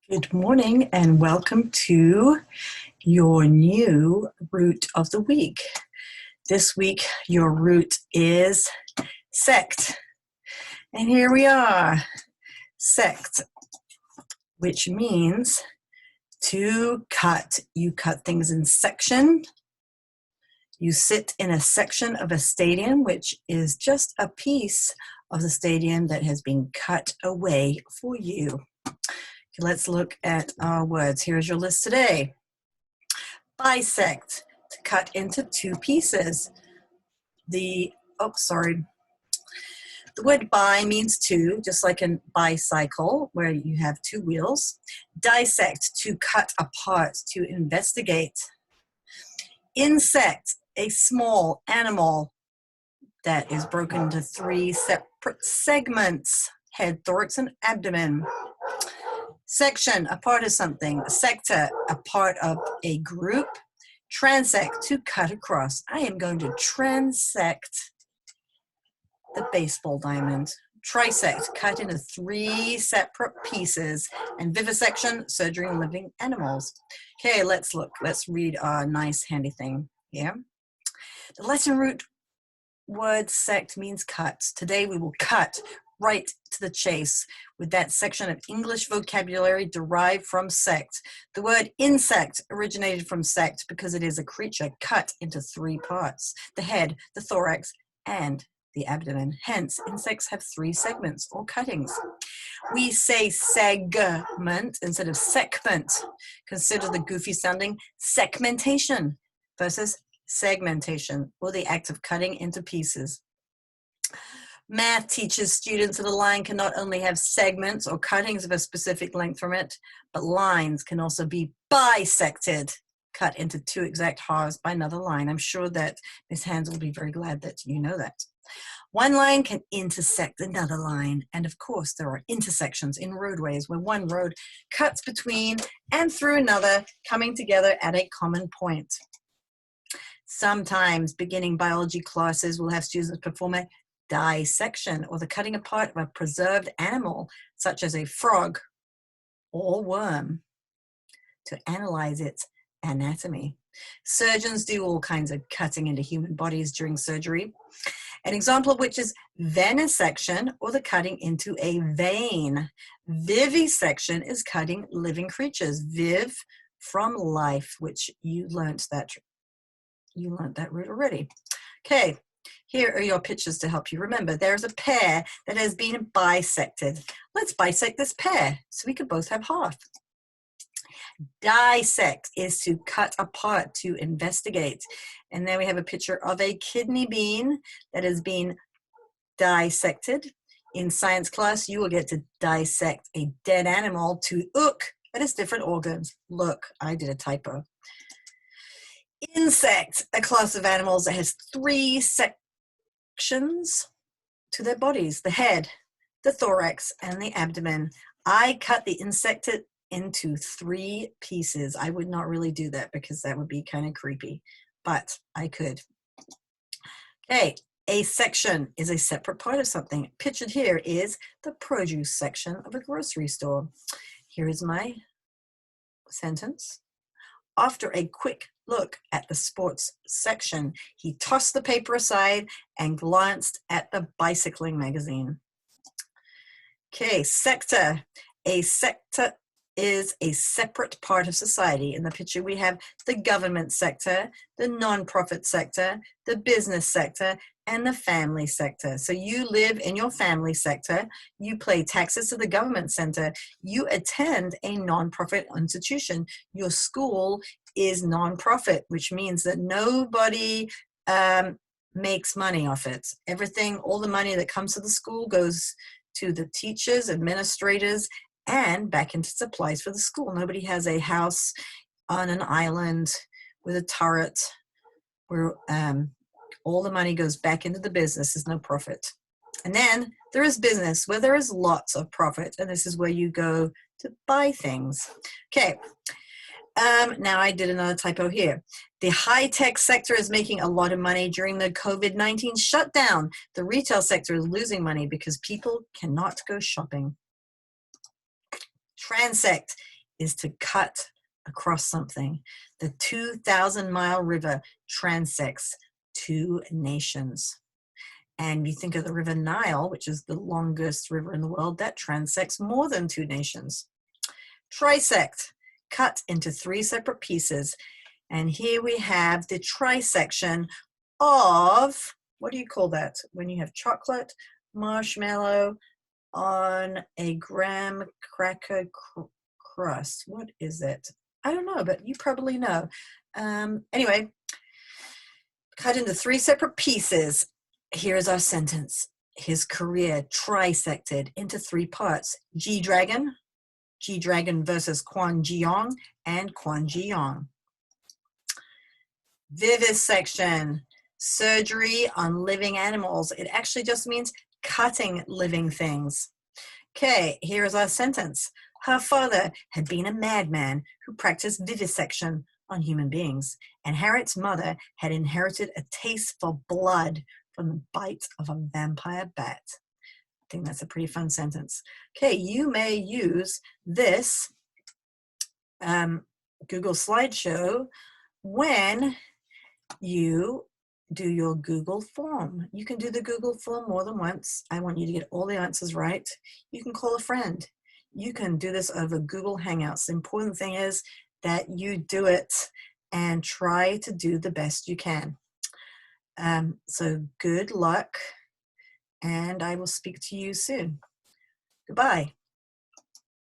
Good morning and welcome to your new root of the week. This week, your root is sect. And here we are, sect, which means to cut. You cut things in section. You sit in a section of a stadium, which is just a piece of the stadium that has been cut away for you. Let's look at our words. Here's your list today. Bisect, to cut into two pieces. The word bi means two, just like a bicycle where you have two wheels. Dissect, to cut apart, to investigate. Insect, a small animal that is broken into three separate segments: head, thorax, and abdomen. Section, a part of something. Sector, a part of a group. Transect, to cut across. I am going to transect the baseball diamond. Trisect, cut into three separate pieces. And vivisection, surgery on living animals. Okay, let's look. Let's read our nice handy thing here. The Latin root word sect means cut. Today we will cut right to the chase with that section of English vocabulary derived from sect. The word insect originated from sect because it is a creature cut into three parts: the head, the thorax, and the abdomen. Hence, insects have three segments or cuttings. We say segment instead of segment. Consider the goofy sounding segmentation versus segmentation, or the act of cutting into pieces. Math teaches students that a line can not only have segments or cuttings of a specific length from it, but lines can also be bisected, cut into two exact halves by another line. I'm sure that Ms. Hans will be very glad that you know that. One line can intersect another line, and of course there are intersections in roadways where one road cuts between and through another, coming together at a common point. Sometimes beginning biology classes will have students perform a dissection, or the cutting apart of a preserved animal, such as a frog or worm, to analyze its anatomy. Surgeons do all kinds of cutting into human bodies during surgery, an example of which is venesection, or the cutting into a vein. Vivisection is cutting living creatures. Viv, from life, which you learnt that root already. Okay. Here are your pictures to help you remember. There's a pear that has been bisected. Let's bisect this pear so we could both have half. Dissect is to cut apart, to investigate. And then we have a picture of a kidney bean that has been dissected. In science class, you will get to dissect a dead animal to look at its different organs. Look, I did a typo. Insect, a class of animals that has three sections to their bodies: the head, the thorax, and the abdomen. I cut the insect into three pieces. I would not really do that because that would be kind of creepy, but I could. Okay, a section is a separate part of something. Pictured here is the produce section of a grocery store. Here is my sentence. After a quick look at the sports section, he tossed the paper aside and glanced at the bicycling magazine. Okay, sector. A sector is a separate part of society. In the picture, we have the government sector, the non-profit sector, the business sector, and the family sector. So you live in your family sector, you pay taxes to the government center, you attend a non-profit institution. Your school is non-profit, which means that nobody makes money off it. Everything, all the money that comes to the school goes to the teachers, administrators, and back into supplies for the school. Nobody has a house on an island with a turret where all the money goes back into the business. There's no profit. And then there is business where there is lots of profit, and this is where you go to buy things. Okay. Now I did another typo here. The high-tech sector is making a lot of money during the COVID-19 shutdown. The retail sector is losing money because people cannot go shopping. Transect is to cut across something. The 2,000-mile river transects 2 nations. And you think of the River Nile, which is the longest river in the world, that transects more than 2 nations. Trisect, cut into 3 separate pieces. And here we have the trisection of, what do you call that? When you have chocolate, marshmallow on a graham cracker crust. What is it? I don't know, but you probably know. Anyway, cut into 3 separate pieces. Here's our sentence. His career trisected into 3 parts. G-Dragon versus Quan Jiong, and Quan Jiong. Vivisection, surgery on living animals. It actually just means cutting living things. Okay, here is our sentence. Her father had been a madman who practiced vivisection on human beings, and Harriet's mother had inherited a taste for blood from the bite of a vampire bat. I think that's a pretty fun sentence. Okay, you may use this Google slideshow when you do your Google form. You can do the Google form more than once. I want you to get all the answers right. You can call a friend. You can do this over Google Hangouts. The important thing is that you do it and try to do the best you can. So good luck, and I will speak to you soon. Goodbye.